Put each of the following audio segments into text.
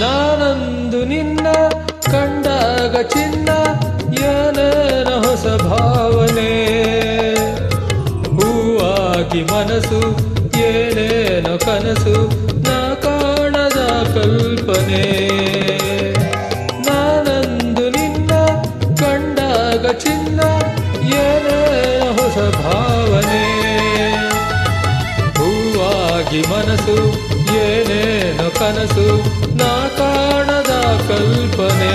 ನಾನಂದು ನಿನ್ನ ಕಂಡಾಗ ಚಿನ್ನ ಏನೇನ ಹೊಸ ಭಾವನೆ ಹೂವಾಗಿ ಮನಸ್ಸು ಏನೇನೋ ಕನಸು ನಾ ಕಾಣದ ಕಲ್ಪನೆ ನಾನಂದು ನಿನ್ನ ಕಂಡಾಗ ಚಿನ್ನ ಏನೇನೋ ಹೊಸ ಭಾವನೆ ಹೂವಾಗಿ ಮನಸ್ಸು ಏನೇನೋ ಕನಸು ನಾ ಕಾಣದ ಕಲ್ಪನೆ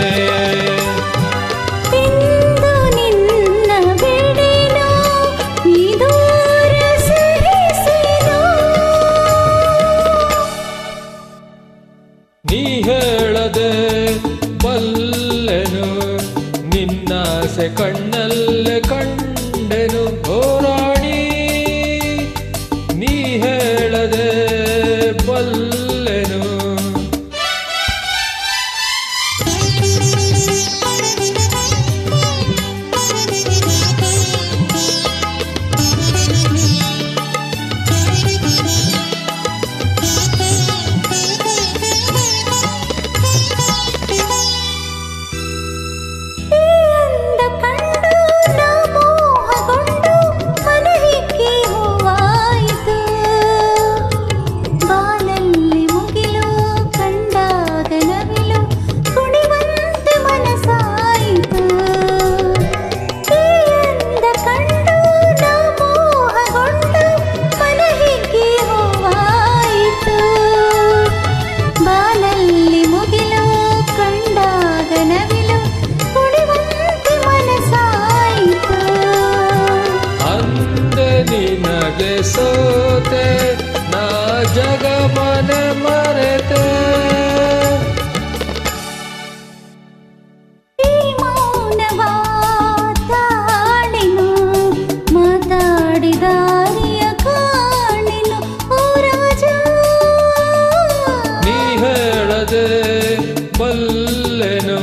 ನೀ ಹೇಳದೆ ಬಲ್ಲೆನು ನಿನ್ನಾಸೆ ಕಣ್ಣಲ್ಲೇ ಕಂಡೆನು ಹೋರಾಣಿ ನೀ ಹೇಳದೆ ಬಲ್ಲೆನು ನಿನಗೆ ಸೋತೆ ನಾ ಜಗ ಮನೆ ಮರೆತೆ ಮೌನವಾತಾಳೆನು ಮಾತಾಡಿದಾರಿಯ ಕಾಣೆನು ಓ ರಾಜ ನೀ ಹೇಳದೆ ಬಲ್ಲೆನು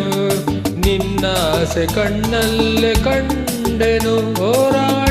ನಿನ್ನಾಸೆ ಕಣ್ಣಲ್ಲೇ ಕಂಡೆನು ಓ ರಾಜ